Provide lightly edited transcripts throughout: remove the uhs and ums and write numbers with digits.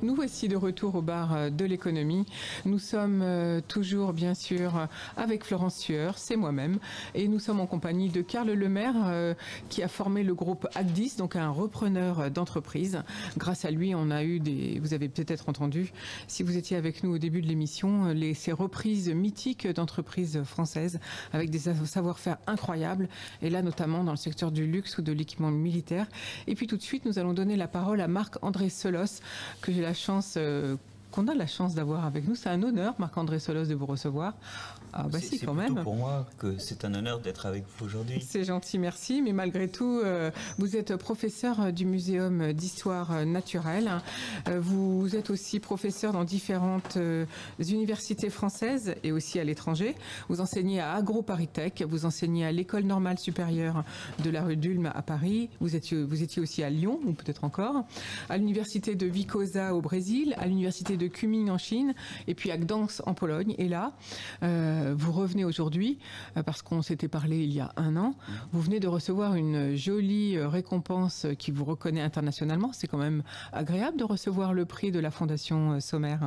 nous voici de retour au bar de l'économie. Nous sommes toujours, bien sûr, avec Florence Sueur, c'est moi-même, et nous sommes en compagnie de Karl Lemaire, qui a formé le groupe Acdis, donc un repreneur d'entreprise. Grâce à lui, on a eu vous avez peut-être entendu, si vous étiez avec nous au début de l'émission, ces reprises mythiques d'entreprises françaises avec des savoir-faire incroyables, et là notamment dans le secteur du luxe ou de l'équipement militaire. Et puis tout de suite, nous allons donner la parole à Marc-André Solos, que j'ai la chance... qu'on a la chance d'avoir avec nous. C'est un honneur, Marc-André Solos, de vous recevoir. Ah bah si, quand même. C'est pour moi que c'est un honneur d'être avec vous aujourd'hui. C'est gentil, merci. Mais malgré tout, vous êtes professeur du Muséum d'Histoire Naturelle. Vous êtes aussi professeur dans différentes universités françaises et aussi à l'étranger. Vous enseignez à AgroParisTech, vous enseignez à l'École normale supérieure de la rue d'Ulm à Paris. Vous étiez aussi à Lyon, ou peut-être encore, à l'université de Vicosa au Brésil, à l'université de Kunming en Chine, et puis à Gdansk en Pologne. Et là, vous revenez aujourd'hui, parce qu'on s'était parlé il y a un an, vous venez de recevoir une jolie récompense qui vous reconnaît internationalement. C'est quand même agréable de recevoir le prix de la Fondation Sommer.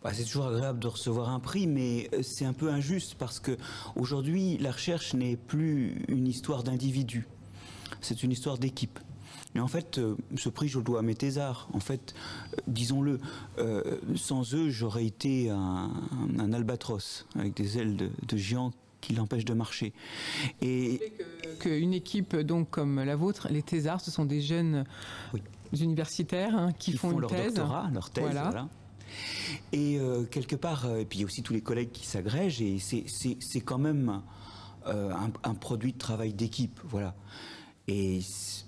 Bah, c'est toujours agréable de recevoir un prix, mais c'est un peu injuste parce que aujourd'hui, la recherche n'est plus une histoire d'individu, c'est une histoire d'équipe. Et en fait, ce prix, je le dois à mes thésards. En fait, disons-le, sans eux, j'aurais été un albatros avec des ailes de géant qui l'empêchent de marcher. Et qu'une équipe donc comme la vôtre, les thésards, ce sont des jeunes universitaires qui font une leur thèse. Doctorat, leur thèse, voilà. Et quelque part, et puis il y a aussi tous les collègues qui s'agrègent, et c'est quand même un produit de travail d'équipe, voilà. Et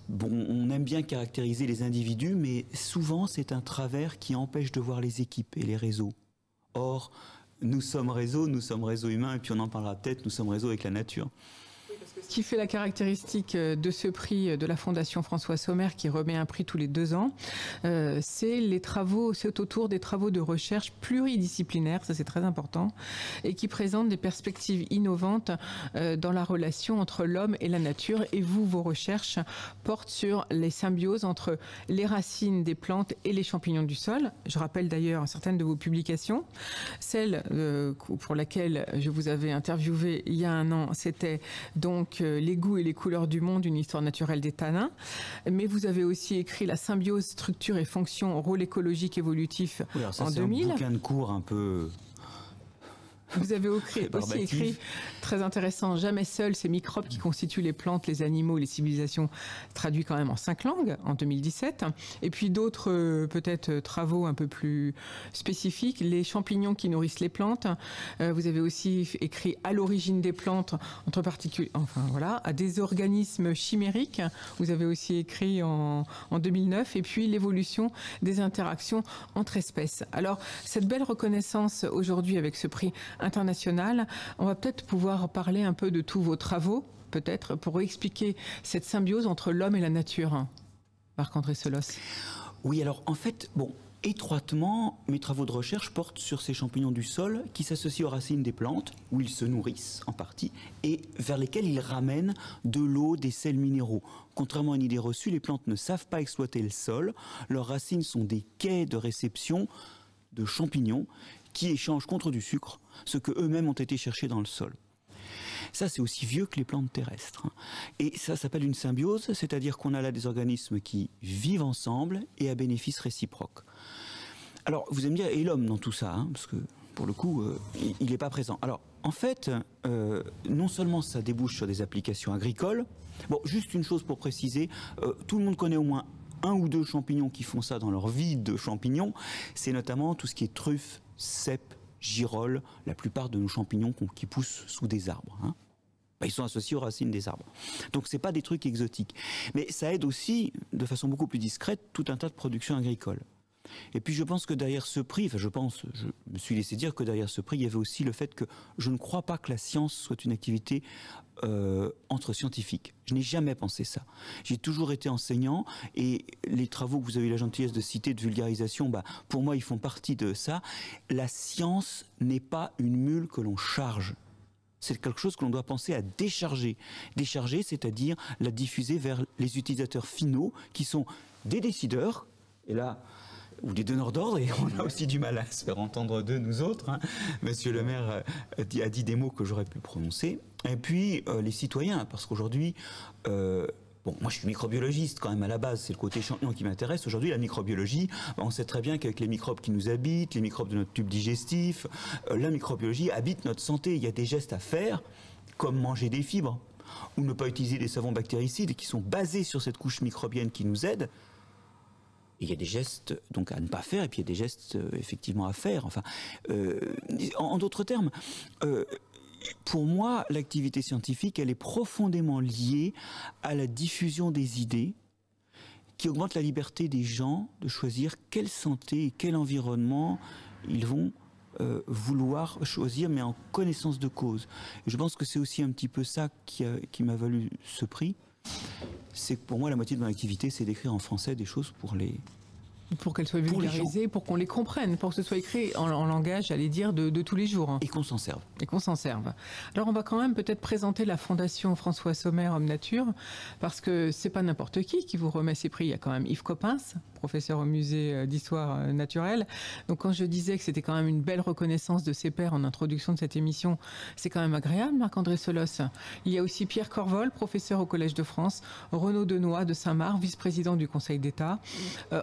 bon, on aime bien caractériser les individus, mais souvent c'est un travers qui empêche de voir les équipes et les réseaux. Or, nous sommes réseau humain, et puis on en parlera peut-être, nous sommes réseau avec la nature. Ce qui fait la caractéristique de ce prix de la Fondation François Sommer, qui remet un prix tous les 2 ans, c'est autour des travaux de recherche pluridisciplinaires, ça c'est très important, et qui présentent des perspectives innovantes dans la relation entre l'homme et la nature. Et vous, vos recherches portent sur les symbioses entre les racines des plantes et les champignons du sol. Je rappelle d'ailleurs certaines de vos publications. Celle pour laquelle je vous avais interviewé il y a un an, c'était donc les goûts et les couleurs du monde, une histoire naturelle des tanins. Mais vous avez aussi écrit La symbiose, structure et fonction, rôle écologique évolutif en 2000. C'est un bouquin de cours un peu... Vous avez aussi écrit, très intéressant, Jamais seuls, ces microbes qui constituent les plantes, les animaux, les civilisations, traduit quand même en 5 langues, en 2017. Et puis d'autres, peut-être, travaux un peu plus spécifiques, les champignons qui nourrissent les plantes. Vous avez aussi écrit À l'origine des plantes, entre particuliers, enfin voilà, à des organismes chimériques. Vous avez aussi écrit en 2009. Et puis l'évolution des interactions entre espèces. Alors, cette belle reconnaissance aujourd'hui avec ce prix international, on va peut-être pouvoir parler un peu de tous vos travaux, peut-être, pour expliquer cette symbiose entre l'homme et la nature. Marc-André Solos. Oui, alors en fait, bon, étroitement, mes travaux de recherche portent sur ces champignons du sol qui s'associent aux racines des plantes, où ils se nourrissent en partie, et vers lesquels ils ramènent de l'eau, des sels minéraux. Contrairement à une idée reçue, les plantes ne savent pas exploiter le sol, leurs racines sont des quais de réception de champignons qui échangent contre du sucre, ce que eux-mêmes ont été chercher dans le sol. Ça, c'est aussi vieux que les plantes terrestres. Et ça s'appelle une symbiose, c'est-à-dire qu'on a là des organismes qui vivent ensemble et à bénéfice réciproque. Alors, vous allez me dire, et l'homme dans tout ça, parce que, pour le coup, il n'est pas présent. Alors, en fait, non seulement ça débouche sur des applications agricoles, bon, juste une chose pour préciser, tout le monde connaît au moins 1 ou 2 champignons qui font ça dans leur vie de champignons, c'est notamment tout ce qui est truffes, cèpes, girolles, la plupart de nos champignons qui poussent sous des arbres. Ils sont associés aux racines des arbres. Donc c'est pas des trucs exotiques. Mais ça aide aussi, de façon beaucoup plus discrète, tout un tas de productions agricoles. Et puis je pense que derrière ce prix, je me suis laissé dire que derrière ce prix, il y avait aussi le fait que je ne crois pas que la science soit une activité entre scientifiques. Je n'ai jamais pensé ça. J'ai toujours été enseignant et les travaux que vous avez eu la gentillesse de citer de vulgarisation, pour moi, ils font partie de ça. La science n'est pas une mule que l'on charge. C'est quelque chose que l'on doit penser à décharger. Décharger, c'est-à-dire la diffuser vers les utilisateurs finaux qui sont des décideurs. Et là, ou des donneurs d'ordre, et on a aussi du mal à se faire entendre d'eux, nous autres. Hein. Monsieur le maire a dit des mots que j'aurais pu prononcer. Et puis les citoyens, parce qu'aujourd'hui, bon, moi je suis microbiologiste quand même à la base, c'est le côté champignon qui m'intéresse. Aujourd'hui, la microbiologie, on sait très bien qu'avec les microbes qui nous habitent, les microbes de notre tube digestif, la microbiologie habite notre santé. Il y a des gestes à faire, comme manger des fibres, ou ne pas utiliser des savons bactéricides qui sont basés sur cette couche microbienne qui nous aide. Et il y a des gestes donc à ne pas faire, et puis il y a des gestes effectivement à faire. Enfin, en d'autres termes, pour moi, l'activité scientifique, elle est profondément liée à la diffusion des idées qui augmente la liberté des gens de choisir quelle santé et quel environnement ils vont vouloir choisir, mais en connaissance de cause. Et je pense que c'est aussi un petit peu ça qui m'a valu ce prix. C'est que pour moi, la moitié de mon activité, c'est d'écrire en français des choses pour qu'elles soient vulgarisées, pour qu'on les comprenne, pour que ce soit écrit en langage, j'allais dire, de tous les jours. Et qu'on s'en serve. Et qu'on s'en serve. Alors on va quand même peut-être présenter la Fondation François Sommer Homme Nature, parce que c'est pas n'importe qui vous remet ces prix. Il y a quand même Yves Coppens, professeur au musée d'histoire naturelle. Donc quand je disais que c'était quand même une belle reconnaissance de ses pairs en introduction de cette émission, c'est quand même agréable, Marc-André Solos. Il y a aussi Pierre Corvol, professeur au Collège de France, Renaud Denoy de Saint-Marc, vice-président du Conseil d'État,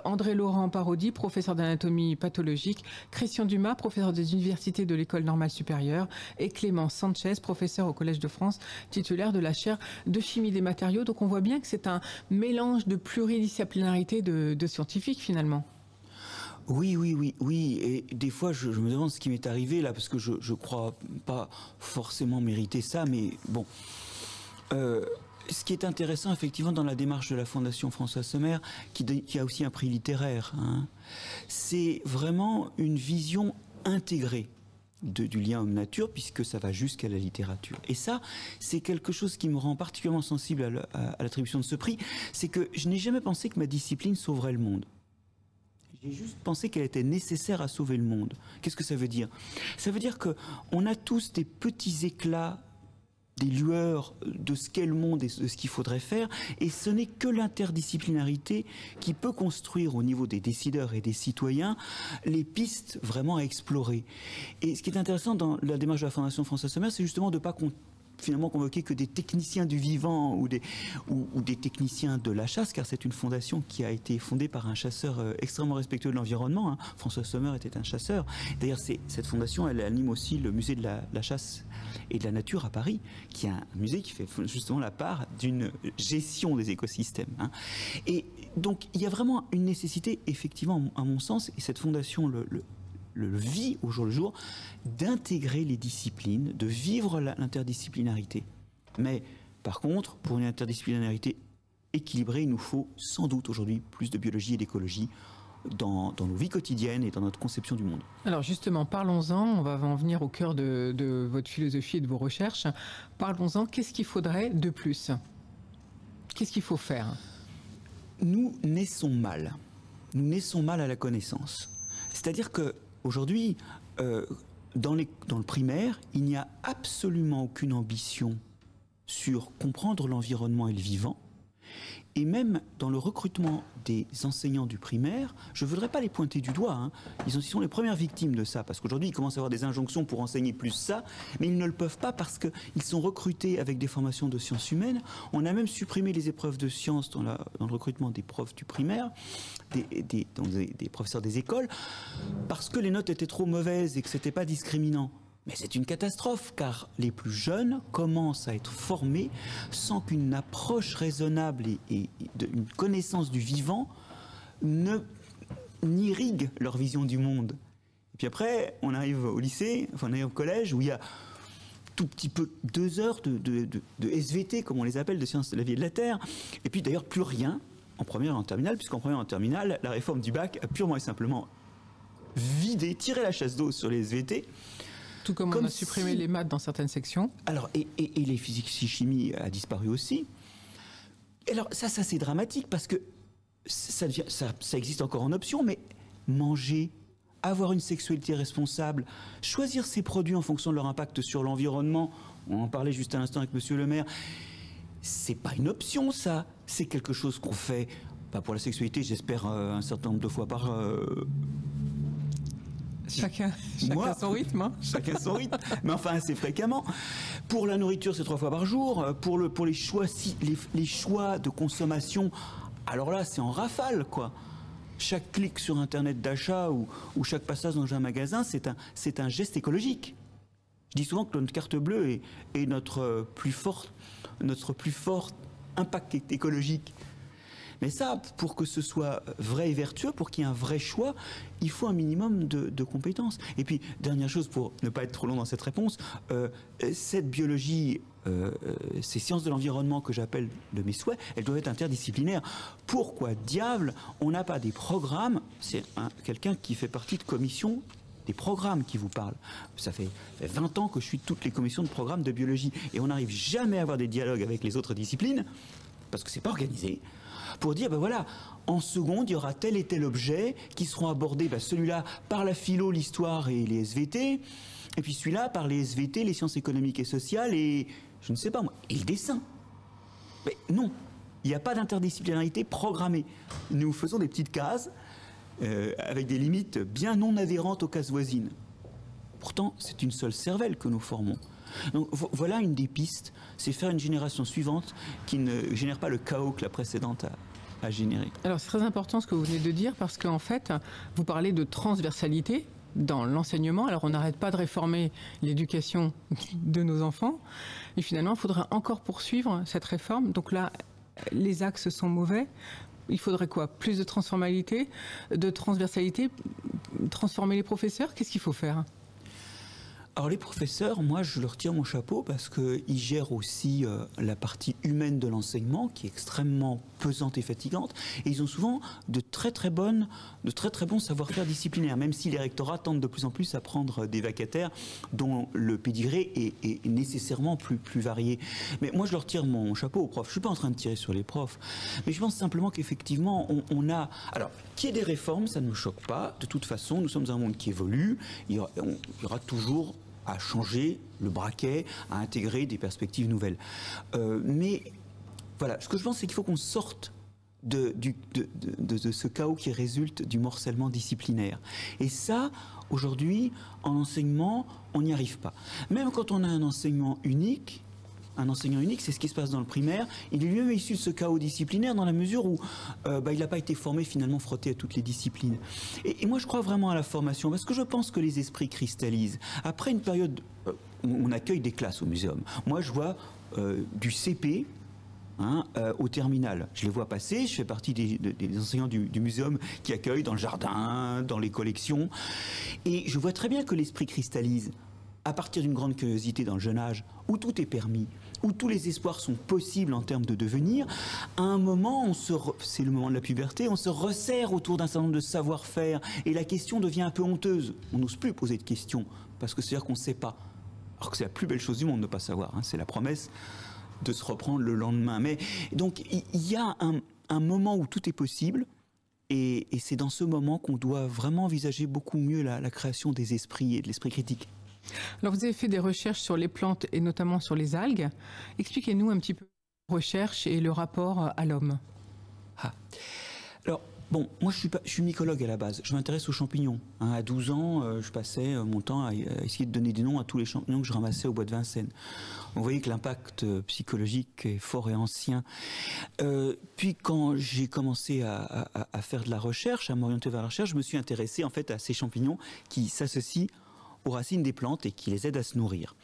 André Laurent Parodi, professeur d'anatomie pathologique, Christian Dumas, professeur des universités de l'École normale supérieure, et Clément Sanchez, professeur au Collège de France, titulaire de la chaire de chimie des matériaux. Donc on voit bien que c'est un mélange de pluridisciplinarité de scientifiques finalement. Oui, et des fois je me demande ce qui m'est arrivé là, parce que je crois pas forcément mériter ça, mais bon... ce qui est intéressant, effectivement, dans la démarche de la Fondation François Sommer, qui a aussi un prix littéraire, hein, c'est vraiment une vision intégrée du lien homme-nature, puisque ça va jusqu'à la littérature. Et ça, c'est quelque chose qui me rend particulièrement sensible à l'attribution de ce prix, c'est que je n'ai jamais pensé que ma discipline sauverait le monde. J'ai juste pensé qu'elle était nécessaire à sauver le monde. Qu'est-ce que ça veut dire? Ça veut dire qu'on a tous des petits éclats, des lueurs de ce qu'est le monde et de ce qu'il faudrait faire, et ce n'est que l'interdisciplinarité qui peut construire au niveau des décideurs et des citoyens les pistes vraiment à explorer. Et ce qui est intéressant dans la démarche de la Fondation François Sommer, c'est justement de ne pas finalement convoquer que des techniciens du vivant ou des techniciens de la chasse, car c'est une fondation qui a été fondée par un chasseur extrêmement respectueux de l'environnement. Hein. François Sommer était un chasseur. D'ailleurs, cette fondation, elle anime aussi le musée de la chasse et de la nature à Paris, qui est un musée qui fait justement la part d'une gestion des écosystèmes. Hein. Et donc, il y a vraiment une nécessité, effectivement, à mon sens, et cette fondation le vit au jour le jour, d'intégrer les disciplines, de vivre l'interdisciplinarité. Mais par contre, pour une interdisciplinarité équilibrée, il nous faut sans doute aujourd'hui plus de biologie et d'écologie dans nos vies quotidiennes et dans notre conception du monde. Alors justement, parlons-en, on va en venir au cœur de votre philosophie et de vos recherches. Parlons-en, qu'est-ce qu'il faudrait de plus? Qu'est-ce qu'il faut faire? Nous naissons mal. Nous naissons mal à la connaissance. C'est-à-dire que aujourd'hui, dans le primaire, il n'y a absolument aucune ambition sur comprendre l'environnement et le vivant. Et même dans le recrutement des enseignants du primaire, je ne voudrais pas les pointer du doigt. Hein. Ils sont les premières victimes de ça, parce qu'aujourd'hui, ils commencent à avoir des injonctions pour enseigner plus ça, mais ils ne le peuvent pas parce qu'ils sont recrutés avec des formations de sciences humaines. On a même supprimé les épreuves de sciences dans le recrutement des profs du primaire, des professeurs des écoles, parce que les notes étaet trop mauvaises et que ce n'était pas discriminant. Mais c'est une catastrophe, car les plus jeunes commencent à être formés sans qu'une approche raisonnable et une connaissance du vivant n'irrigue leur vision du monde. Et puis après, on arrive au lycée, enfin on arrive au collège, où il y a tout petit peu 2 heures de SVT, comme on les appelle, de sciences de la vie et de la Terre, et puis d'ailleurs plus rien en première et en terminale, puisqu'en première et en terminale, la réforme du bac a purement et simplement tiré la chasse d'eau sur les SVT. Tout comme on a supprimé les maths dans certaines sections. Alors, et les physique-chimie a disparu aussi. Alors, ça c'est dramatique parce que ça existe encore en option, mais manger, avoir une sexualité responsable, choisir ses produits en fonction de leur impact sur l'environnement, on en parlait juste à l'instant avec monsieur le maire, c'est pas une option ça, c'est quelque chose qu'on fait Pour la sexualité, j'espère un certain nombre de fois par... Chacun son rythme. Hein. Chacun son rythme, mais enfin assez fréquemment. Pour la nourriture, c'est 3 fois par jour. Pour les choix, les choix de consommation, alors là, c'est en rafale, quoi. Chaque clic sur Internet d'achat ou chaque passage dans un magasin, c'est un geste écologique. Je dis souvent que notre carte bleue est notre plus fort impact écologique. Mais ça, pour que ce soit vrai et vertueux, pour qu'il y ait un vrai choix, il faut un minimum de compétences. Et puis, dernière chose, pour ne pas être trop long dans cette réponse, cette biologie, ces sciences de l'environnement que j'appelle de mes souhaits, elles doivent être interdisciplinaires. Pourquoi diable on n'a pas des programmes? C'est quelqu'un qui fait partie de commission des programmes qui vous parlent. Ça fait 20 ans que je suis toutes les commissions de programmes de biologie et on n'arrive jamais à avoir des dialogues avec les autres disciplines parce que c'est pas organisé. Pour dire, voilà, en seconde, il y aura tel et tel objet qui seront abordés, celui-là par la philo, l'histoire et les SVT, et puis celui-là par les SVT, les sciences économiques et sociales, et je ne sais pas moi, et le dessin. Mais non, il n'y a pas d'interdisciplinarité programmée. Nous faisons des petites cases avec des limites bien non adhérentes aux cases voisines. Pourtant, c'est une seule cervelle que nous formons. Donc voilà une des pistes, c'est faire une génération suivante qui ne génère pas le chaos que la précédente a généré. Alors c'est très important ce que vous venez de dire parce qu'en fait, vous parlez de transversalité dans l'enseignement. Alors on n'arrête pas de réformer l'éducation de nos enfants et finalement il faudrait encore poursuivre cette réforme. Donc là, les axes sont mauvais. Il faudrait quoi? Plus de transversalité, transformer les professeurs. Qu'est-ce qu'il faut faire? Alors les professeurs, moi je leur tire mon chapeau parce qu'ils gèrent aussi la partie humaine de l'enseignement qui est extrêmement pesante et fatigante et ils ont souvent de très très bons savoir-faire disciplinaires, même si les rectorats tentent de plus en plus à prendre des vacataires dont le pédigré est nécessairement plus varié. Mais moi je leur tire mon chapeau aux profs. Je ne suis pas en train de tirer sur les profs, mais je pense simplement qu'effectivement on a... Alors qu'il y ait des réformes, ça ne me choque pas. De toute façon, nous sommes dans un monde qui évolue, il y aura toujours à changer le braquet, à intégrer des perspectives nouvelles. Mais voilà, ce que je pense, c'est qu'il faut qu'on sorte de ce chaos qui résulte du morcellement disciplinaire. Et ça, aujourd'hui, en enseignement, on n'y arrive pas. Même quand on a un enseignant unique, c'est ce qui se passe dans le primaire. Il est lui-même issu de ce chaos disciplinaire dans la mesure où il n'a pas été formé, finalement frotté à toutes les disciplines. Et moi, je crois vraiment à la formation parce que je pense que les esprits cristallisent. Après une période, on accueille des classes au muséum. Moi, je vois du CP au terminal. Je les vois passer, je fais partie des enseignants du muséum qui accueillent dans le jardin, dans les collections. Et je vois très bien que l'esprit cristallise à partir d'une grande curiosité dans le jeune âge, où tout est permis, où tous les espoirs sont possibles en termes de devenir, à un moment, c'est le moment de la puberté, on se resserre autour d'un certain nombre de savoir-faire, et la question devient un peu honteuse. On n'ose plus poser de questions, parce que c'est-à-dire qu'on ne sait pas. Alors que c'est la plus belle chose du monde de ne pas savoir, c'est la promesse de se reprendre le lendemain. Mais donc, il y a un moment où tout est possible, et c'est dans ce moment qu'on doit vraiment envisager beaucoup mieux la création des esprits et de l'esprit critique. Alors vous avez fait des recherches sur les plantes et notamment sur les algues. Expliquez-nous un petit peu la recherche et le rapport à l'homme. Alors, bon, moi je suis mycologue à la base, je m'intéresse aux champignons. À 12 ans, je passais mon temps à essayer de donner des noms à tous les champignons que je ramassais au bois de Vincennes. Vous voyez que l'impact psychologique est fort et ancien. Puis quand j'ai commencé à faire de la recherche, à m'orienter vers la recherche, je me suis intéressé en fait à ces champignons qui s'associent aux racines des plantes et qui les aident à se nourrir.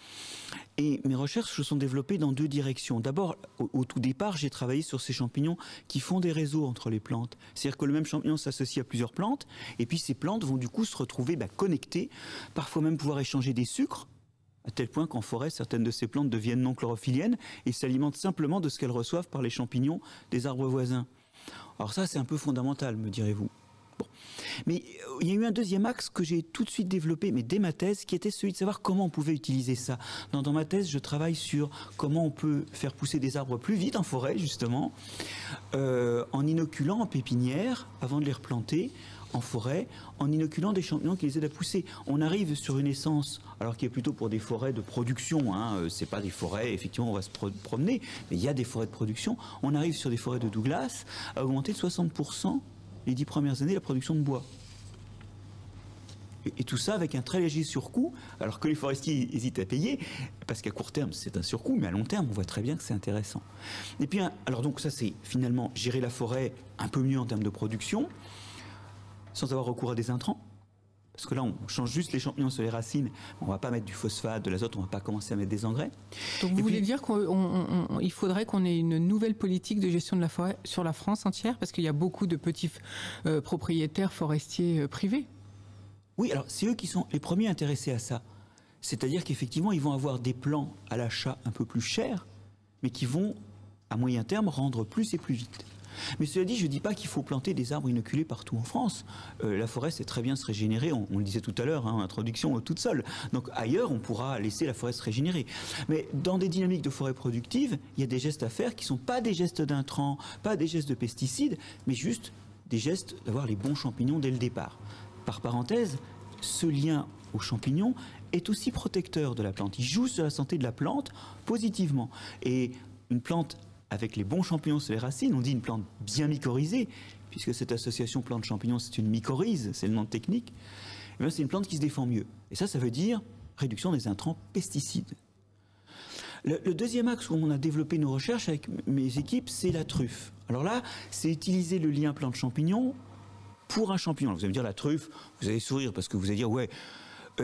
Et mes recherches se sont développées dans 2 directions. D'abord, au tout départ, j'ai travaillé sur ces champignons qui font des réseaux entre les plantes. C'est-à-dire que le même champignon s'associe à plusieurs plantes, et puis ces plantes vont du coup se retrouver connectées, parfois même pouvoir échanger des sucres, à tel point qu'en forêt, certaines de ces plantes deviennent non chlorophylliennes et s'alimentent simplement de ce qu'elles reçoivent par les champignons des arbres voisins. Alors ça, c'est un peu fondamental, me direz-vous. Bon. Mais il y a eu un deuxième axe que j'ai tout de suite développé, mais dès ma thèse, qui était celui de savoir comment on pouvait utiliser ça. Dans ma thèse, je travaille sur comment on peut faire pousser des arbres plus vite en forêt, justement, en inoculant en pépinière, avant de les replanter, en forêt en inoculant des champignons qui les aident à pousser. On arrive sur une essence, alors qui est plutôt pour des forêts de production, hein, c'est pas des forêts, effectivement on va se promener, mais il y a des forêts de production, on arrive sur des forêts de Douglas à augmenter de 60% les 10 premières années la production de bois. Et tout ça avec un très léger surcoût, alors que les forestiers hésitent à payer, parce qu'à court terme c'est un surcoût, mais à long terme on voit très bien que c'est intéressant. Et puis, alors donc ça c'est finalement gérer la forêt un peu mieux en termes de production, sans avoir recours à des intrants. Parce que là, on change juste les champignons sur les racines, on ne va pas mettre du phosphate, de l'azote, on ne va pas commencer à mettre des engrais. Donc vous voulez dire qu'il faudrait qu'on ait une nouvelle politique de gestion de la forêt sur la France entière, parce qu'il y a beaucoup de petits propriétaires forestiers privés? Oui, alors c'est eux qui sont les premiers intéressés à ça. C'est-à-dire qu'effectivement, ils vont avoir des plants à l'achat un peu plus chers, mais qui vont, à moyen terme, rendre plus et plus vite. Mais cela dit, je ne dis pas qu'il faut planter des arbres inoculés partout en France. La forêt sait très bien se régénérer, on le disait tout à l'heure, hein, en introduction, toute seule. Donc ailleurs, on pourra laisser la forêt se régénérer. Mais dans des dynamiques de forêt productive, il y a des gestes à faire qui ne sont pas des gestes d'intrants, pas des gestes de pesticides, mais juste des gestes d'avoir les bons champignons dès le départ. Par parenthèse, ce lien aux champignons est aussi protecteur de la plante. Il joue sur la santé de la plante positivement. Et une plante avec les bons champignons sur les racines, on dit une plante bien mycorhizée, puisque cette association plante-champignon, c'est une mycorhize, c'est le nom technique, et c'est une plante qui se défend mieux. Et ça veut dire réduction des intrants pesticides. Le deuxième axe où on a développé nos recherches avec mes équipes, c'est la truffe. Alors là, c'est utiliser le lien plante-champignon pour un champignon. Alors vous allez me dire la truffe, vous allez sourire parce que vous allez dire ouais,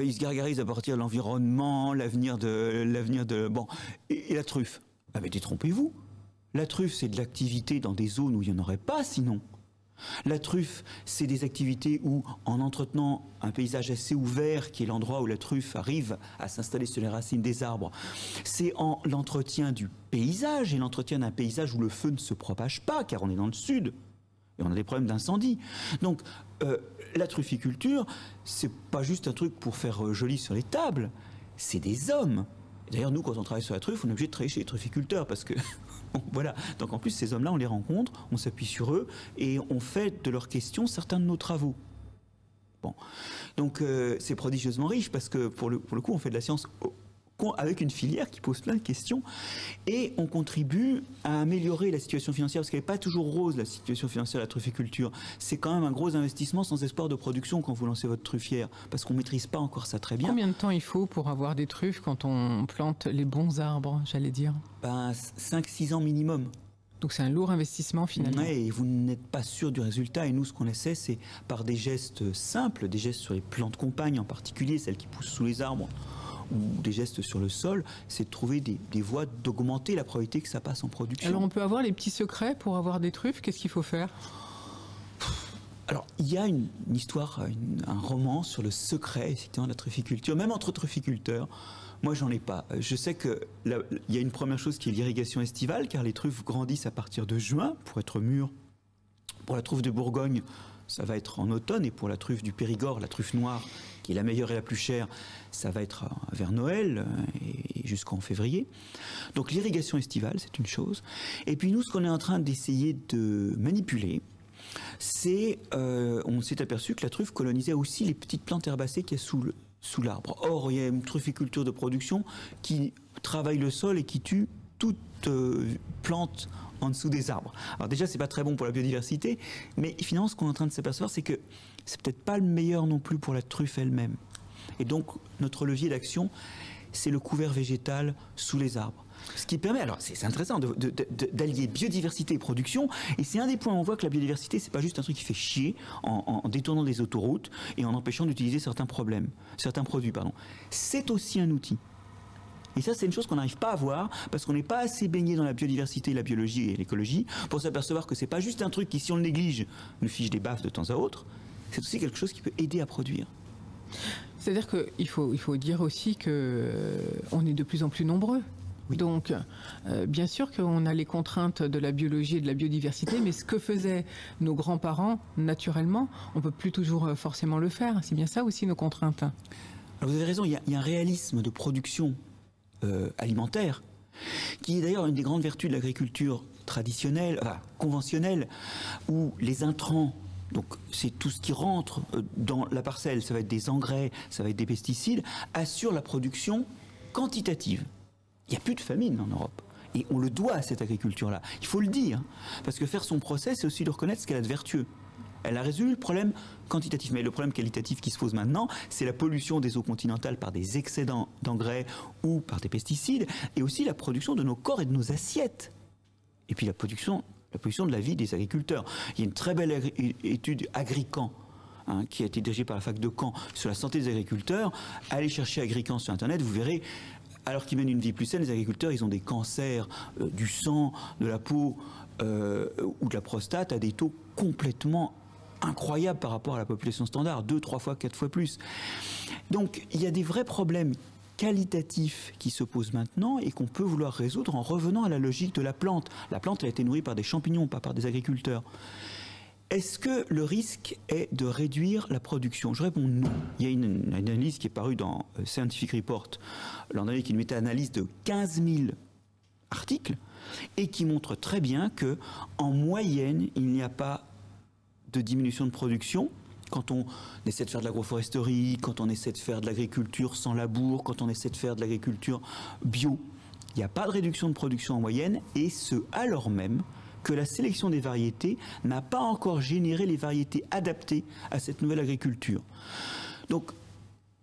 ils se gargarisent à partir de l'environnement, l'avenir de bon, et la truffe. Ah mais détrompez-vous. La truffe, c'est de l'activité dans des zones où il n'y en aurait pas sinon. La truffe, c'est des activités où, en entretenant un paysage assez ouvert, qui est l'endroit où la truffe arrive à s'installer sur les racines des arbres, c'est en l'entretien du paysage, et l'entretien d'un paysage où le feu ne se propage pas, car on est dans le sud. Et on a des problèmes d'incendie. Donc, la trufficulture, c'est pas juste un truc pour faire joli sur les tables, c'est des hommes. D'ailleurs, nous, quand on travaille sur la truffe, on est obligé de travailler chez les trufficulteurs, parce que, bon, voilà. Donc, en plus, ces hommes-là, on les rencontre, on s'appuie sur eux, et on fait de leurs questions certains de nos travaux. Bon. Donc, c'est prodigieusement riche, parce que, pour le coup, on fait de la science avec une filière qui pose plein de questions et on contribue à améliorer la situation financière parce qu'elle n'est pas toujours rose la situation financière de la trufficulture. C'est quand même un gros investissement sans espoir de production quand vous lancez votre truffière parce qu'on ne maîtrise pas encore ça très bien. Combien de temps il faut pour avoir des truffes quand on plante les bons arbres, j'allais dire? 5-6 ans minimum. Donc c'est un lourd investissement finalement. Ouais, et vous n'êtes pas sûr du résultat. Et nous, ce qu'on essaie, c'est par des gestes simples, des gestes sur les plantes compagnes en particulier, celles qui poussent sous les arbres, ou des gestes sur le sol, c'est de trouver des voies d'augmenter la probabilité que ça passe en production. Alors on peut avoir les petits secrets pour avoir des truffes, qu'est-ce qu'il faut faire? Alors il y a une histoire, un roman sur le secret effectivement de la trufficulture, même entre trufficulteurs. Moi j'en ai pas. Je sais qu'il y a une première chose qui est l'irrigation estivale, car les truffes grandissent à partir de juin pour être mûres. Pour la truffe de Bourgogne, ça va être en automne, et pour la truffe du Périgord, la truffe noire, qui est la meilleure et la plus chère, ça va être vers Noël et jusqu'en février. Donc l'irrigation estivale, c'est une chose. Et puis nous, ce qu'on est en train d'essayer de manipuler, c'est, on s'est aperçu que la truffe colonisait aussi les petites plantes herbacées qu'il y a sous l'arbre. Or, il y a une trufficulture de production qui travaille le sol et qui tue toute plante en dessous des arbres. Alors déjà, c'est pas très bon pour la biodiversité, mais finalement, ce qu'on est en train de s'apercevoir, c'est que c'est peut-être pas le meilleur non plus pour la truffe elle-même. Et donc, notre levier d'action, c'est le couvert végétal sous les arbres. Ce qui permet, alors c'est intéressant, d'allier biodiversité et production, et c'est un des points où on voit que la biodiversité, c'est pas juste un truc qui fait chier en détournant des autoroutes et en empêchant d'utiliser certains produits. C'est aussi un outil. Et ça, c'est une chose qu'on n'arrive pas à voir parce qu'on n'est pas assez baigné dans la biodiversité, la biologie et l'écologie pour s'apercevoir que c'est pas juste un truc qui, si on le néglige, nous fiche des baffes de temps à autre. C'est aussi quelque chose qui peut aider à produire. C'est-à-dire qu'il faut dire aussi qu'on est de plus en plus nombreux. Oui. Donc, bien sûr qu'on a les contraintes de la biologie et de la biodiversité, mais ce que faisaient nos grands-parents, naturellement, on ne peut plus toujours forcément le faire. C'est bien ça aussi nos contraintes. Alors vous avez raison, il y a un réalisme de production alimentaire, qui est d'ailleurs une des grandes vertus de l'agriculture traditionnelle, conventionnelle, où les intrants donc c'est tout ce qui rentre dans la parcelle, ça va être des engrais, ça va être des pesticides, assure la production quantitative. Il n'y a plus de famine en Europe. Et on le doit à cette agriculture-là. Il faut le dire. Parce que faire son procès, c'est aussi de reconnaître ce qu'elle a de vertueux. Elle a résolu le problème quantitatif. Mais le problème qualitatif qui se pose maintenant, c'est la pollution des eaux continentales par des excédents d'engrais ou par des pesticides, et aussi la production de nos corps et de nos assiettes. Et puis la pollution de la vie des agriculteurs. Il y a une très belle étude Agrican, qui a été dirigée par la fac de Caen sur la santé des agriculteurs. Allez chercher Agrican sur Internet, vous verrez, alors qu'ils mènent une vie plus saine, les agriculteurs, ils ont des cancers du sang, de la peau ou de la prostate à des taux complètement incroyables par rapport à la population standard, 2, 3 fois, 4 fois plus. Donc il y a des vrais problèmes qualitatifs qui se posent maintenant et qu'on peut vouloir résoudre en revenant à la logique de la plante. La plante, elle a été nourrie par des champignons, pas par des agriculteurs. Est-ce que le risque est de réduire la production? Je réponds non. Il y a une analyse qui est parue dans Scientific Report l'an dernier, qui est une méta-analyse de 15 000 articles et qui montre très bien que, en moyenne, il n'y a pas de diminution de production. Quand on essaie de faire de l'agroforesterie, quand on essaie de faire de l'agriculture sans labour, quand on essaie de faire de l'agriculture bio, il n'y a pas de réduction de production en moyenne, et ce alors même que la sélection des variétés n'a pas encore généré les variétés adaptées à cette nouvelle agriculture. Donc,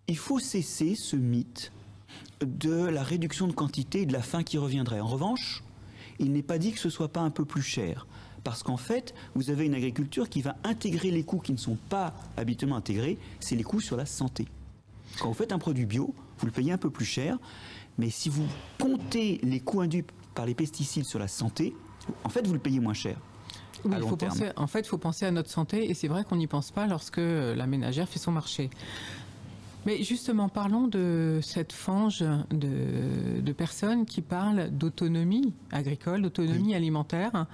il faut cesser ce mythe de la réduction de quantité et de la faim qui reviendrait. En revanche, il n'est pas dit que ce ne soit pas un peu plus cher. Parce qu'en fait, vous avez une agriculture qui va intégrer les coûts qui ne sont pas habituellement intégrés, c'est les coûts sur la santé. Quand vous faites un produit bio, vous le payez un peu plus cher, mais si vous comptez les coûts induits par les pesticides sur la santé, en fait, vous le payez moins cher. Oui, il faut penser à notre santé, et c'est vrai qu'on n'y pense pas lorsque la ménagère fait son marché. Mais justement, parlons de cette fange de personnes qui parlent d'autonomie agricole, d'autonomie alimentaire.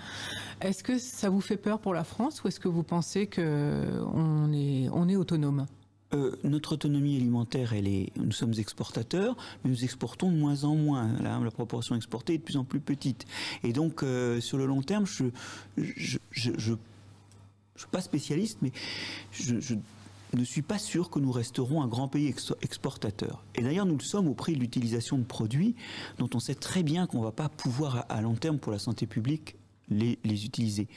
Est-ce que ça vous fait peur pour la France, ou est-ce que vous pensez qu'on est autonome ? Notre autonomie alimentaire, nous sommes exportateurs, mais nous exportons de moins en moins. Là, la proportion exportée est de plus en plus petite. Et donc, sur le long terme, je suis pas spécialiste, mais je ne suis pas sûr que nous resterons un grand pays exportateur. Et d'ailleurs, nous le sommes au prix de l'utilisation de produits dont on sait très bien qu'on ne va pas pouvoir, à long terme, pour la santé publique, les utiliser.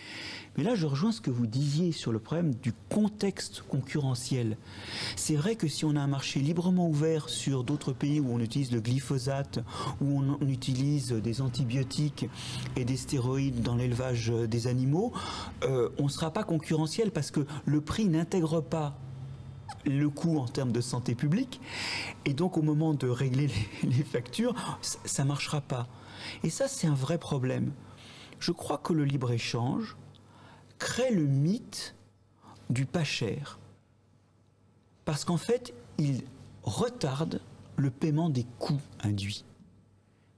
Mais là, je rejoins ce que vous disiez sur le problème du contexte concurrentiel. C'est vrai que si on a un marché librement ouvert sur d'autres pays où on utilise le glyphosate, où on utilise des antibiotiques et des stéroïdes dans l'élevage des animaux, on ne sera pas concurrentiel parce que le prix n'intègre pas le coût en termes de santé publique, et donc au moment de régler les factures, ça ne marchera pas. Et ça, c'est un vrai problème. Je crois que le libre-échange crée le mythe du pas cher. Parce qu'en fait, il retarde le paiement des coûts induits.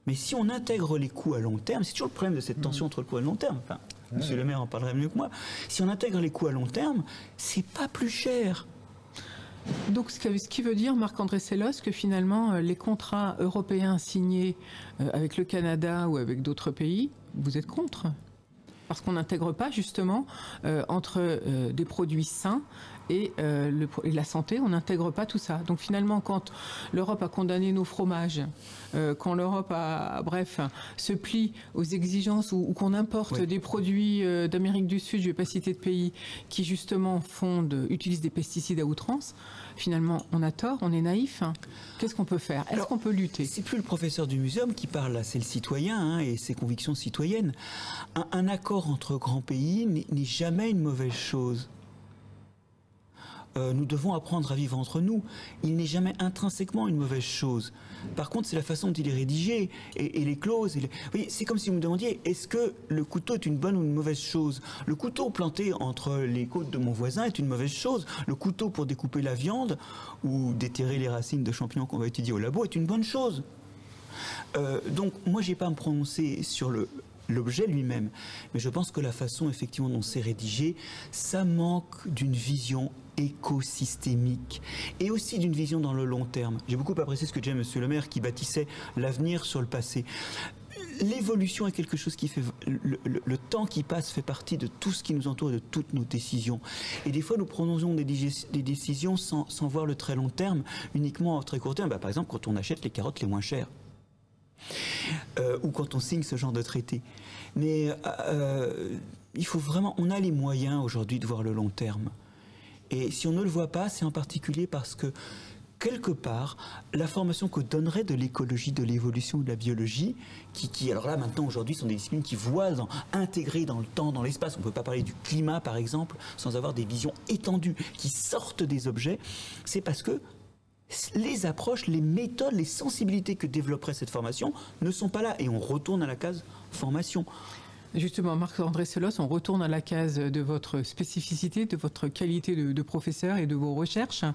Mais si on intègre les coûts à long terme, c'est toujours le problème de cette tension entre le coût à long terme. Enfin, Monsieur le maire en parlerait mieux que moi. Si on intègre les coûts à long terme, c'est pas plus cher. Donc, ce qui veut dire, Marc-André Sellos, que finalement, les contrats européens signés avec le Canada ou avec d'autres pays, vous êtes contre ? Parce qu'on n'intègre pas, justement, entre des produits sains et la santé, on n'intègre pas tout ça. Donc finalement, quand l'Europe a condamné nos fromages, quand l'Europe se plie aux exigences ou qu'on importe des produits d'Amérique du Sud, je ne vais pas citer de pays, qui justement utilisent des pesticides à outrance, finalement on a tort, on est naïf. Qu'est-ce qu'on peut faire? Est-ce qu'on peut lutter? C'est plus le professeur du muséum qui parle là, c'est le citoyen et ses convictions citoyennes. Un accord entre grands pays n'est jamais une mauvaise chose. Nous devons apprendre à vivre entre nous. Il n'est jamais intrinsèquement une mauvaise chose. Par contre, c'est la façon dont il est rédigé et les clauses. Vous voyez, c'est comme si vous me demandiez, est-ce que le couteau est une bonne ou une mauvaise chose? Le couteau planté entre les côtes de mon voisin est une mauvaise chose. Le couteau pour découper la viande ou déterrer les racines de champignons qu'on va étudier au labo est une bonne chose. Donc, moi, je n'ai pas à me prononcer sur l'objet lui-même. Mais je pense que la façon, effectivement, dont c'est rédigé, ça manque d'une vision écosystémique et aussi d'une vision dans le long terme. J'ai beaucoup apprécié ce que disait Monsieur le maire qui bâtissait l'avenir sur le passé. l'évolution est quelque chose qui fait... Le temps qui passe fait partie de tout ce qui nous entoure et de toutes nos décisions. Et des fois, nous prononçons des décisions sans voir le très long terme, uniquement au très court terme. Par exemple, quand on achète les carottes les moins chères. Ou quand on signe ce genre de traité. Mais il faut vraiment... On a les moyens aujourd'hui de voir le long terme. Et si on ne le voit pas, c'est en particulier parce que quelque part, la formation que donnerait de l'écologie, de l'évolution, de la biologie, qui alors là, maintenant, aujourd'hui, sont des disciplines qui voient intégrer dans le temps, dans l'espace. On ne peut pas parler du climat, par exemple, sans avoir des visions étendues qui sortent des objets. C'est parce que les approches, les méthodes, les sensibilités que développerait cette formation ne sont pas là. Et on retourne à la case formation. Justement, Marc-André Selos, on retourne à la case de votre spécificité, de votre qualité de professeur et de vos recherches.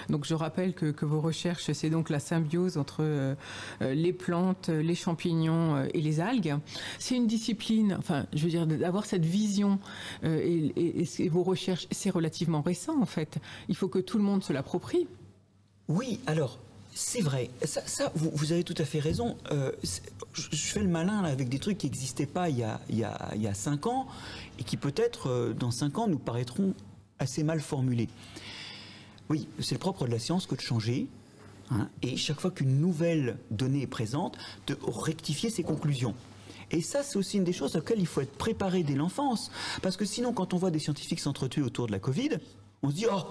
Donc je rappelle que vos recherches, c'est donc la symbiose entre les plantes, les champignons et les algues. C'est une discipline, enfin, je veux dire, d'avoir cette vision et vos recherches, c'est relativement récent en fait. Il faut que tout le monde se l'approprie. Oui, alors... C'est vrai, vous avez tout à fait raison. Je fais le malin là, avec des trucs qui n'existaient pas il y a 5 ans et qui peut-être dans 5 ans nous paraîtront assez mal formulés. Oui, c'est le propre de la science que de changer, hein, et chaque fois qu'une nouvelle donnée est présente, de rectifier ses conclusions. Et ça, c'est aussi une des choses auxquelles il faut être préparé dès l'enfance. Parce que sinon, quand on voit des scientifiques s'entretuer autour de la Covid, on se dit « Oh !»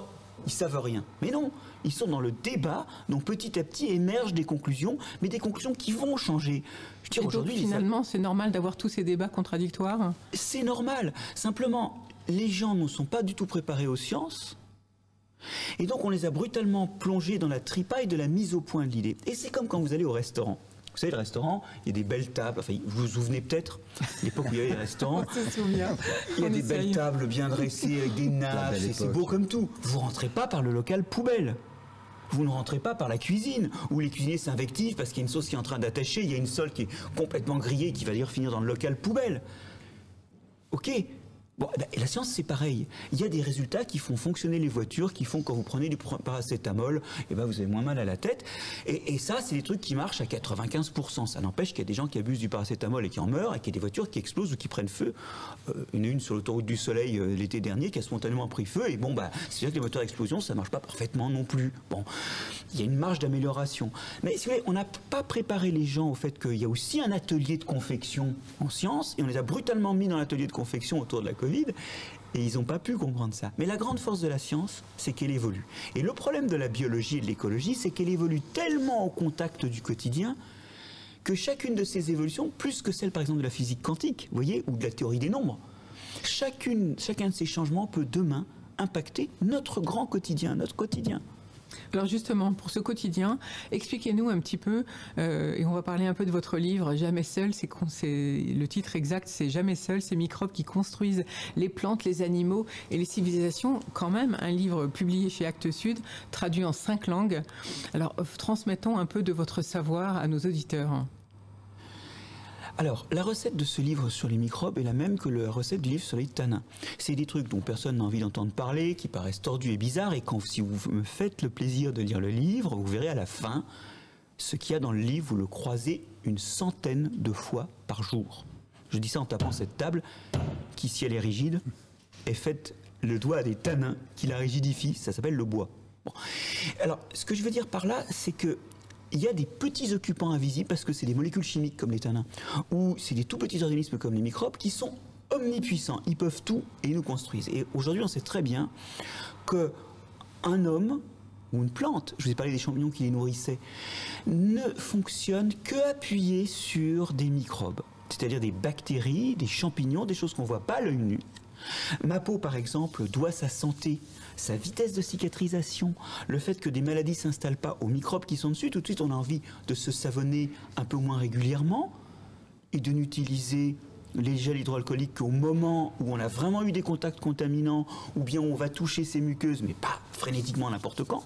Ils savent rien. Mais non, ils sont dans le débat, dont petit à petit émergent des conclusions, mais des conclusions qui vont changer. Je veux dire, aujourd'hui, finalement, c'est normal d'avoir tous ces débats contradictoires. C'est normal. Simplement, les gens ne sont pas du tout préparés aux sciences. Et donc, on les a brutalement plongés dans la tripaille de la mise au point de l'idée. Et c'est comme quand vous allez au restaurant. Vous savez, le restaurant, il y a des belles tables. Enfin, vous vous souvenez peut-être, l'époque où il y avait les restaurants. On se souvient. Il y a des belles tables bien dressées avec des nappes. C'est beau comme tout. Vous ne rentrez pas par le local poubelle. Vous ne rentrez pas par la cuisine, où les cuisiniers s'invectivent parce qu'il y a une sauce qui est en train d'attacher, il y a une sole qui est complètement grillée, qui va d'ailleurs finir dans le local poubelle. Ok. Bon, la science, c'est pareil. Il y a des résultats qui font fonctionner les voitures, qui font quand vous prenez du paracétamol, vous avez moins mal à la tête. Et ça, c'est des trucs qui marchent à 95%. Ça n'empêche qu'il y a des gens qui abusent du paracétamol et qui en meurent, et qu'il y a des voitures qui explosent ou qui prennent feu. Il y en a une sur l'autoroute du Soleil l'été dernier qui a spontanément pris feu. Et c'est vrai que les moteurs d'explosion, ça ne marche pas parfaitement non plus. Bon, il y a une marge d'amélioration. Mais si vous voulez, on n'a pas préparé les gens au fait qu'il y a aussi un atelier de confection en sciences, et on les a brutalement mis dans l'atelier de confection autour de la Covid. Et ils n'ont pas pu comprendre ça. Mais la grande force de la science, c'est qu'elle évolue. Et le problème de la biologie et de l'écologie, c'est qu'elle évolue tellement au contact du quotidien que chacune de ces évolutions, plus que celle par exemple de la physique quantique, vous voyez, ou de la théorie des nombres, chacun de ces changements peut demain impacter notre grand quotidien, notre quotidien. Alors justement, pour ce quotidien, expliquez-nous un petit peu, et on va parler un peu de votre livre, Jamais seul, le titre exact, c'est Jamais seul, ces microbes qui construisent les plantes, les animaux et les civilisations. Quand même, un livre publié chez Actes Sud, traduit en 5 langues. Alors, transmettons un peu de votre savoir à nos auditeurs. Alors, la recette de ce livre sur les microbes est la même que la recette du livre sur les tanins. C'est des trucs dont personne n'a envie d'entendre parler, qui paraissent tordus et bizarres, et si vous me faites le plaisir de lire le livre, vous verrez à la fin, ce qu'il y a dans le livre, vous le croisez une centaine de fois par jour. Je dis ça en tapant cette table, qui, si elle est rigide, est faite le doigt à des tanins qui la rigidifient, ça s'appelle le bois. Bon. Alors, ce que je veux dire par là, c'est que il y a des petits occupants invisibles, parce que c'est des molécules chimiques comme les tanins, ou c'est des tout petits organismes comme les microbes qui sont omnipuissants. Ils peuvent tout et ils nous construisent. Et aujourd'hui, on sait très bien qu'un homme ou une plante, je vous ai parlé des champignons qui les nourrissaient, ne fonctionne qu'appuyé sur des microbes, c'est-à-dire des bactéries, des champignons, des choses qu'on ne voit pas à l'œil nu. Ma peau, par exemple, doit sa santé, sa vitesse de cicatrisation, le fait que des maladies ne s'installent pas aux microbes qui sont dessus. Tout de suite, on a envie de se savonner un peu moins régulièrement et de n'utiliser les gels hydroalcooliques qu'au moment où on a vraiment eu des contacts contaminants ou bien on va toucher ces muqueuses, mais pas frénétiquement n'importe quand.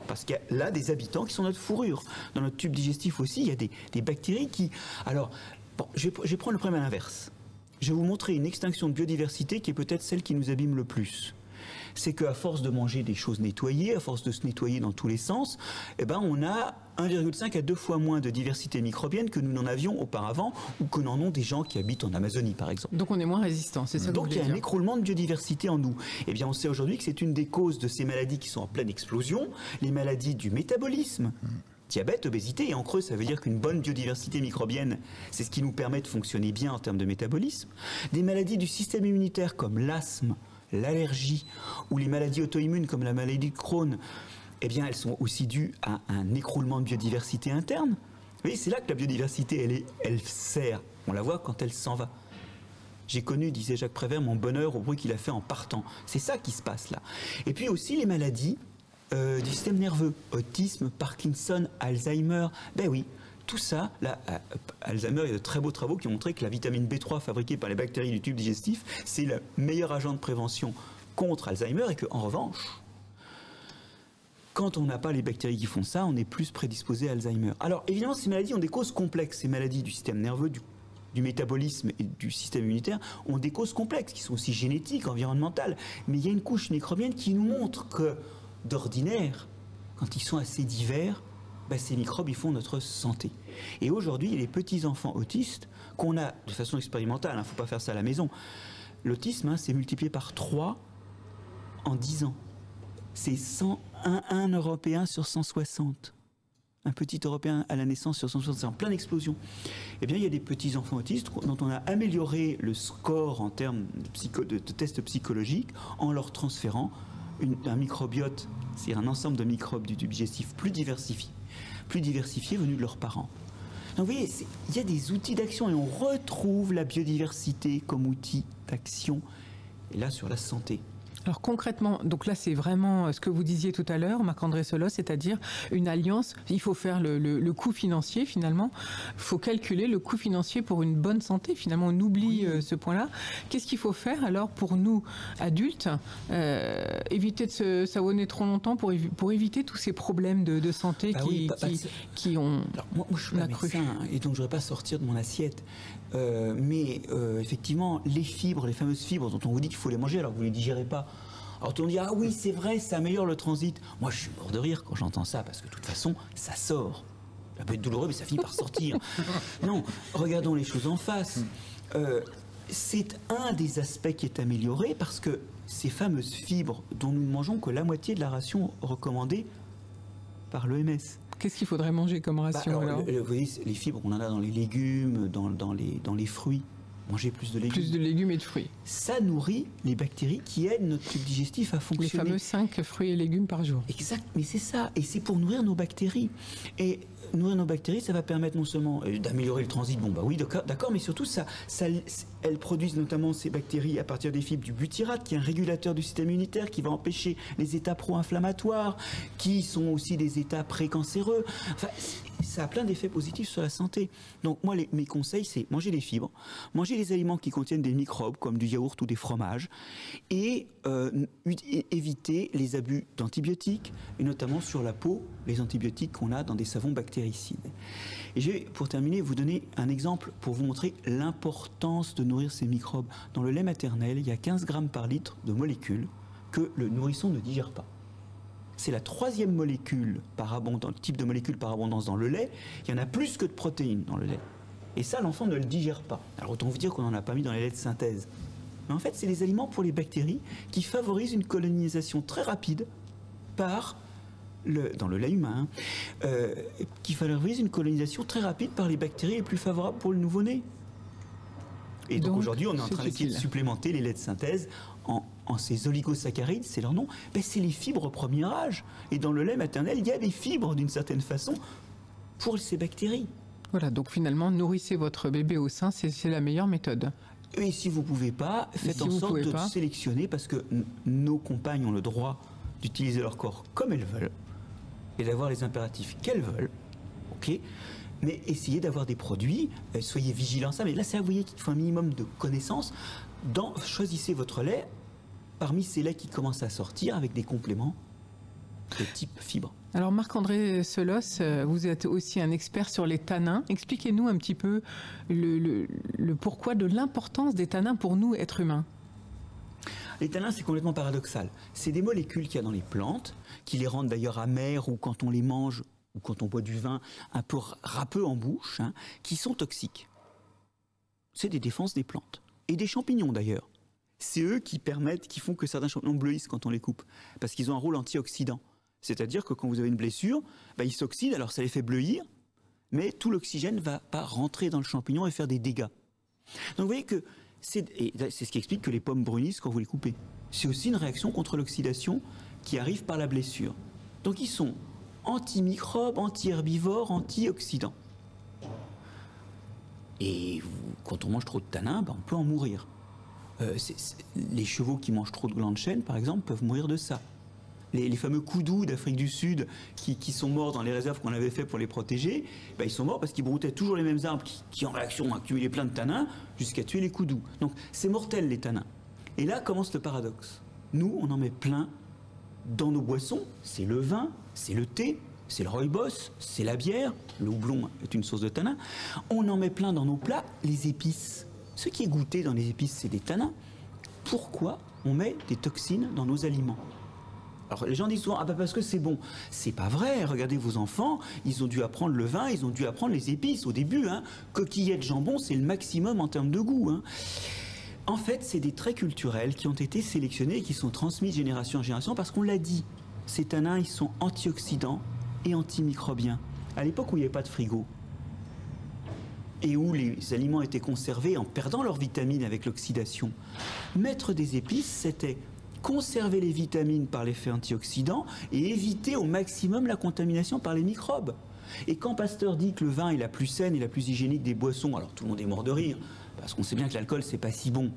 Parce qu'il y a là des habitants qui sont notre fourrure. Dans notre tube digestif aussi, il y a des bactéries qui... Alors, bon, je vais prendre le problème à l'inverse. Je vais vous montrer une extinction de biodiversité qui est peut-être celle qui nous abîme le plus. c'est qu'à force de manger des choses nettoyées, à force de se nettoyer dans tous les sens, eh ben on a 1,5 à 2 fois moins de diversité microbienne que nous n'en avions auparavant ou que n'en ont des gens qui habitent en Amazonie, par exemple. Donc on est moins résistant, c'est ça que vous voulez dire. Donc il y a un écroulement de biodiversité en nous. Eh bien on sait aujourd'hui que c'est une des causes de ces maladies qui sont en pleine explosion, les maladies du métabolisme. Diabète, obésité, et en creux, ça veut dire qu'une bonne biodiversité microbienne, c'est ce qui nous permet de fonctionner bien en termes de métabolisme. Des maladies du système immunitaire comme l'asthme, l'allergie ou les maladies auto-immunes comme la maladie de Crohn, eh bien, elles sont aussi dues à un écroulement de biodiversité interne. Vous voyez, c'est là que la biodiversité, elle sert. On la voit quand elle s'en va. J'ai connu, disait Jacques Prévert, mon bonheur au bruit qu'il a fait en partant. C'est ça qui se passe là. Et puis aussi les maladies du système nerveux, autisme, Parkinson, Alzheimer, ben oui, tout ça, là, Alzheimer, il y a de très beaux travaux qui ont montré que la vitamine B3 fabriquée par les bactéries du tube digestif, c'est le meilleur agent de prévention contre Alzheimer et qu'en revanche, quand on n'a pas les bactéries qui font ça, on est plus prédisposé à Alzheimer. Alors évidemment, ces maladies ont des causes complexes, ces maladies du système nerveux, du métabolisme et du système immunitaire ont des causes complexes qui sont aussi génétiques, environnementales, mais il y a une couche microbienne qui nous montre que d'ordinaire, quand ils sont assez divers, ben ces microbes ils font notre santé. Et aujourd'hui, les petits-enfants autistes qu'on a de façon expérimentale, il ne faut pas faire ça à la maison, l'autisme c'est multiplié par 3 en 10 ans. C'est 101 Européens sur 160. Un petit Européen à la naissance sur 160, c'est en pleine explosion. Eh bien, il y a des petits-enfants autistes dont on a amélioré le score en termes de tests psychologiques en leur transférant un microbiote, c'est un ensemble de microbes du tube digestif plus diversifiés venus de leurs parents. Donc vous voyez, il y a des outils d'action et on retrouve la biodiversité comme outil d'action, et là sur la santé. Alors concrètement, donc là c'est vraiment ce que vous disiez tout à l'heure, Marc-André Selosse, c'est-à-dire une alliance, il faut faire le coût financier finalement, il faut calculer le coût financier pour une bonne santé, finalement on oublie ce point-là. Qu'est-ce qu'il faut faire alors pour nous adultes, éviter de se savonner trop longtemps pour éviter tous ces problèmes de santé qui ont alors, moi je suis pas médecin et donc je ne voudrais pas sortir de mon assiette. Mais effectivement, les fibres, les fameuses fibres dont on vous dit qu'il faut les manger alors que vous ne les digérez pas. Alors tout le monde dit, ah oui, c'est vrai, ça améliore le transit. Moi, je suis mort de rire quand j'entends ça, parce que de toute façon, ça sort. Ça peut être douloureux, mais ça finit par sortir. Non, regardons les choses en face. C'est un des aspects qui est amélioré, parce que ces fameuses fibres dont nous ne mangeons que la moitié de la ration recommandée par l'OMS. Qu'est-ce qu'il faudrait manger comme ration alors vous voyez, les fibres, on en a dans les légumes, dans les fruits. Manger plus de légumes. Plus de légumes et de fruits. Ça nourrit les bactéries qui aident notre tube digestif à fonctionner. Les fameux 5 fruits et légumes par jour. Exact, mais c'est ça. Et c'est pour nourrir nos bactéries. Et nourrir nos bactéries, ça va permettre non seulement d'améliorer le transit, bon bah oui, d'accord, mais surtout elles produisent notamment ces bactéries à partir des fibres du butyrate, qui est un régulateur du système immunitaire, qui va empêcher les états pro-inflammatoires, qui sont aussi des états précancéreux. Enfin, ça a plein d'effets positifs sur la santé. Donc moi, mes conseils, c'est manger des fibres, manger des aliments qui contiennent des microbes, comme du yaourt ou des fromages, et éviter les abus d'antibiotiques, et notamment sur la peau, les antibiotiques qu'on a dans des savons bactéricides. Et je vais, pour terminer, vous donner un exemple pour vous montrer l'importance de nourrir ces microbes. Dans le lait maternel, il y a 15 grammes par litre de molécules que le nourrisson ne digère pas. C'est la 3e molécule type de molécule par abondance dans le lait. Il y en a plus que de protéines dans le lait. Et ça, l'enfant ne le digère pas. Alors autant vous dire qu'on n'en a pas mis dans les laits de synthèse. Mais en fait, c'est les aliments pour les bactéries qui favorisent une colonisation très rapide dans le lait humain, qui favorise une colonisation très rapide par les bactéries les plus favorables pour le nouveau-né. Et donc aujourd'hui, on est en train d'essayer de supplémenter les laits de synthèse en ces oligosaccharides, c'est leur nom, ben c'est les fibres au premier âge. Et dans le lait maternel, il y a des fibres d'une certaine façon pour ces bactéries. Voilà, donc finalement, nourrissez votre bébé au sein, c'est la meilleure méthode. Et si vous ne pouvez pas, faites en sorte de sélectionner, parce que nos compagnes ont le droit d'utiliser leur corps comme elles veulent et d'avoir les impératifs qu'elles veulent. Ok ? Mais essayez d'avoir des produits, soyez vigilants à ça. Mais là, c'est à vous voyez qu'il faut un minimum de connaissances. Choisissez votre lait parmi ces laits qui commencent à sortir avec des compléments de type fibre. Alors Marc-André Selosse, vous êtes aussi un expert sur les tanins. Expliquez-nous un petit peu le pourquoi de l'importance des tanins pour nous, êtres humains. Les tanins, c'est complètement paradoxal. C'est des molécules qu'il y a dans les plantes, qui les rendent d'ailleurs amères, ou quand on les mange, ou quand on boit du vin, un peu râpeux en bouche, hein, qui sont toxiques. C'est des défenses des plantes. Et des champignons d'ailleurs. C'est eux qui permettent, qui font que certains champignons bleuissent quand on les coupe. Parce qu'ils ont un rôle antioxydant. C'est-à-dire que quand vous avez une blessure, ils s'oxydent, alors ça les fait bleuir, mais tout l'oxygène ne va pas rentrer dans le champignon et faire des dégâts. Donc vous voyez que c'est ce qui explique que les pommes brunissent quand vous les coupez. C'est aussi une réaction contre l'oxydation qui arrive par la blessure. Donc ils sont antimicrobes, anti-herbivores, antioxydants. Et quand on mange trop de tanins, on peut en mourir. Les chevaux qui mangent trop de glands de chêne, par exemple, peuvent mourir de ça. Les fameux koudous d'Afrique du Sud qui sont morts dans les réserves qu'on avait fait pour les protéger, ils sont morts parce qu'ils broutaient toujours les mêmes arbres qui en réaction ont accumulé plein de tanins jusqu'à tuer les koudous. Donc c'est mortel les tanins. Et là commence le paradoxe. Nous, on en met plein dans nos boissons. C'est le vin, c'est le thé, c'est le rooibos, c'est la bière. Le houblon est une source de tanins. On en met plein dans nos plats, les épices. Ce qui est goûté dans les épices, c'est des tanins. Pourquoi on met des toxines dans nos aliments ? Alors les gens disent souvent, parce que c'est bon. C'est pas vrai, regardez vos enfants, ils ont dû apprendre le vin, ils ont dû apprendre les épices au début. Coquillettes, jambon, c'est le maximum en termes de goût. En fait, c'est des traits culturels qui ont été sélectionnés et qui sont transmis de génération en génération parce qu'on l'a dit. Ces tanins, ils sont antioxydants et antimicrobiens. À l'époque où il n'y avait pas de frigo et où les aliments étaient conservés en perdant leurs vitamines avec l'oxydation, mettre des épices, c'était conserver les vitamines par l'effet antioxydant et éviter au maximum la contamination par les microbes. Et quand Pasteur dit que le vin est la plus saine et la plus hygiénique des boissons, alors tout le monde est mort de rire, parce qu'on sait bien que l'alcool, c'est pas si bon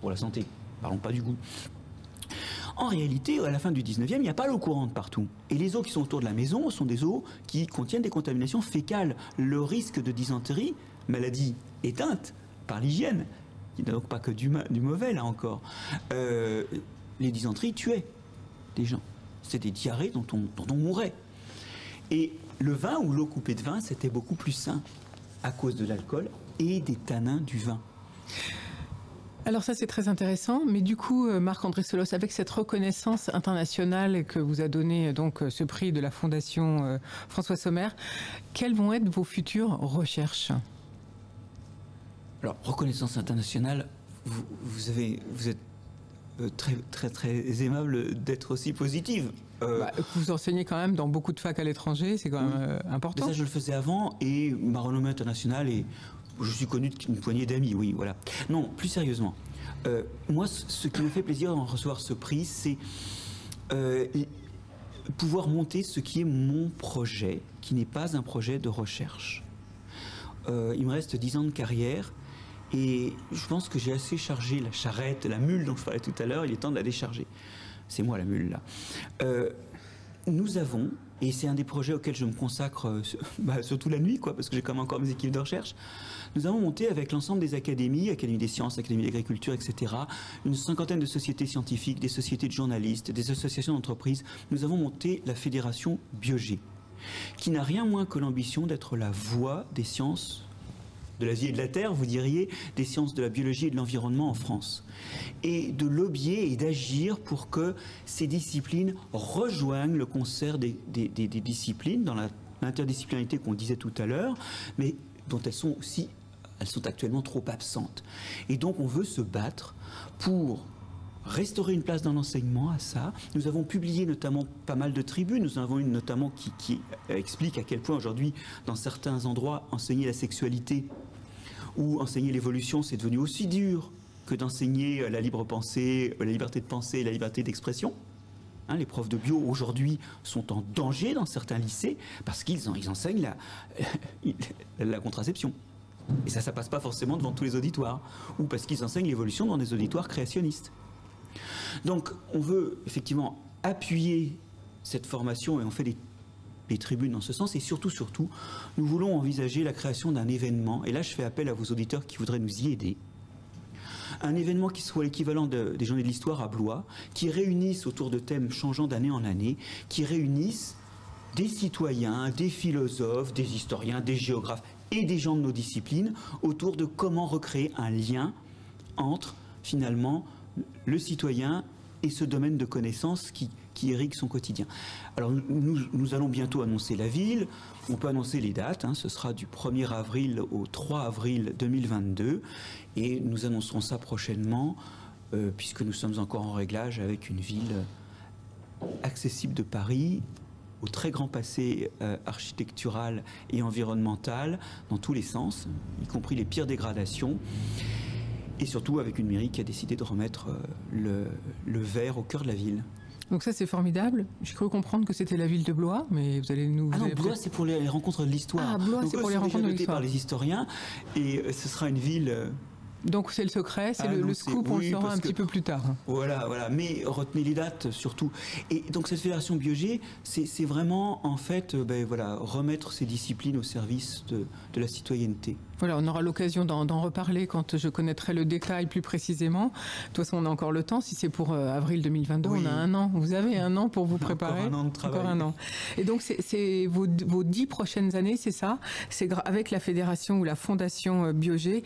pour la santé. Parlons pas du goût. En réalité, à la fin du 19e, il n'y a pas l'eau courante partout. Et les eaux qui sont autour de la maison sont des eaux qui contiennent des contaminations fécales. Le risque de dysenterie, maladie éteinte par l'hygiène, qui n'a donc pas que du mauvais là encore, les dysenteries tuaient des gens. C'était des diarrhées dont on mourait. Et le vin ou l'eau coupée de vin, c'était beaucoup plus sain à cause de l'alcool et des tanins du vin. Alors ça c'est très intéressant, mais du coup Marc-André Solos, avec cette reconnaissance internationale que vous a donné donc ce prix de la Fondation François Sommer, quelles vont être vos futures recherches ? Alors reconnaissance internationale, vous êtes très aimable d'être aussi positive. Vous enseignez quand même dans beaucoup de facs à l'étranger, c'est quand même important. Mais ça je le faisais avant et ma renommée internationale est... Je suis connu d'une poignée d'amis, oui, voilà. Non, plus sérieusement. Moi, ce qui me fait plaisir d'en recevoir ce prix, c'est pouvoir monter ce qui est mon projet, qui n'est pas un projet de recherche. Il me reste 10 ans de carrière et je pense que j'ai assez chargé la charrette, la mule dont je parlais tout à l'heure, il est temps de la décharger. C'est moi la mule, là. Nous avons, et c'est un des projets auxquels je me consacre surtout la nuit, parce que j'ai quand même encore mes équipes de recherche, nous avons monté avec l'ensemble des académies, Académie des sciences, Académie d'agriculture, etc., une cinquantaine de sociétés scientifiques, des sociétés de journalistes, des associations d'entreprises. Nous avons monté la Fédération Biogé, qui n'a rien moins que l'ambition d'être la voix des sciences de la vie et de la terre, vous diriez, des sciences de la biologie et de l'environnement en France. Et de lobbyer et d'agir pour que ces disciplines rejoignent le concert des disciplines dans l'interdisciplinarité qu'on disait tout à l'heure, mais dont elles sont actuellement trop absentes. Et donc on veut se battre pour restaurer une place dans l'enseignement à ça. Nous avons publié notamment pas mal de tribunes. Nous en avons une notamment qui explique à quel point aujourd'hui, dans certains endroits, enseigner la sexualité ou enseigner l'évolution, c'est devenu aussi dur que d'enseigner la libre pensée, la liberté de penser et la liberté d'expression. Les profs de bio aujourd'hui sont en danger dans certains lycées parce qu'ils enseignent la contraception. Et ça passe pas forcément devant tous les auditoires. Ou parce qu'ils enseignent l'évolution dans des auditoires créationnistes. Donc on veut effectivement appuyer cette formation et on fait des tribunes dans ce sens. Et surtout, nous voulons envisager la création d'un événement. Et là, je fais appel à vos auditeurs qui voudraient nous y aider. Un événement qui soit l'équivalent des Journées de l'Histoire à Blois, qui réunisse autour de thèmes changeants d'année en année, qui réunissent des citoyens, des philosophes, des historiens, des géographes et des gens de nos disciplines autour de comment recréer un lien entre, finalement, le citoyen et ce domaine de connaissances qui irrigue son quotidien. Alors nous allons bientôt annoncer la ville, on peut annoncer les dates, ce sera du 1er avril au 3 avril 2022 et nous annoncerons ça prochainement puisque nous sommes encore en réglage avec une ville accessible de Paris, au très grand passé architectural et environnemental dans tous les sens, y compris les pires dégradations. Et surtout avec une mairie qui a décidé de remettre le vert au cœur de la ville. Donc ça c'est formidable. J'ai cru comprendre que c'était la ville de Blois, mais vous allez nous... Ah non, Blois c'est pour les rencontres de l'histoire. Ah, Blois c'est pour les rencontres de l'histoire. Par les historiens et ce sera une ville... Donc c'est le secret, c'est le scoop, on le saura un petit peu plus tard. Voilà, mais retenez les dates surtout. Et donc cette fédération Biogé, c'est vraiment en fait remettre ces disciplines au service de la citoyenneté. Voilà, on aura l'occasion d'en reparler quand je connaîtrai le détail plus précisément. De toute façon, on a encore le temps. Si c'est pour avril 2022, oui. On a un an. Vous avez un an pour vous préparer. Encore un an de travail. Encore un an. Et donc, c'est vos 10 prochaines années, c'est ça? C'est avec la fédération ou la fondation Biogé,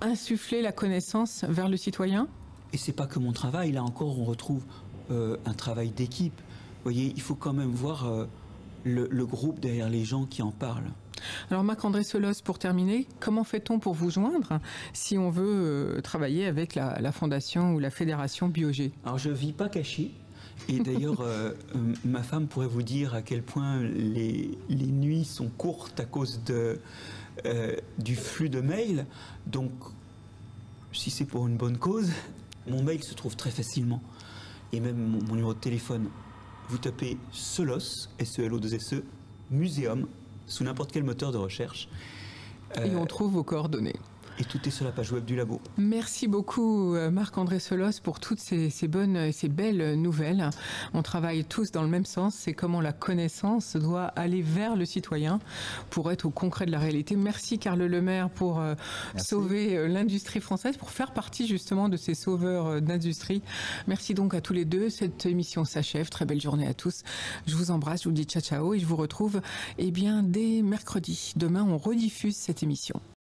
insuffler la connaissance vers le citoyen? Et c'est pas que mon travail. Là encore, on retrouve un travail d'équipe. Vous voyez, il faut quand même voir le groupe derrière les gens qui en parlent. Alors Marc-André Selosse, pour terminer, comment fait-on pour vous joindre si on veut travailler avec la fondation ou la fédération Biogé? Alors je ne vis pas caché. Et d'ailleurs, ma femme pourrait vous dire à quel point les nuits sont courtes à cause du flux de mails. Donc, si c'est pour une bonne cause, mon mail se trouve très facilement. Et même mon numéro de téléphone, vous tapez Selosse, S-E-L-O-2-S-E, Muséum, sous n'importe quel moteur de recherche. Et on trouve vos coordonnées. Et tout est sur la page web du labo. Merci beaucoup Marc-André Selosse pour toutes ces bonnes et ces belles nouvelles. On travaille tous dans le même sens, c'est comment la connaissance doit aller vers le citoyen pour être au concret de la réalité. Merci Carl Lemaire pour sauver l'industrie française, pour faire partie justement de ces sauveurs d'industrie. Merci donc à tous les deux. Cette émission s'achève. Très belle journée à tous. Je vous embrasse, je vous dis ciao ciao et je vous retrouve dès mercredi. Demain, on rediffuse cette émission.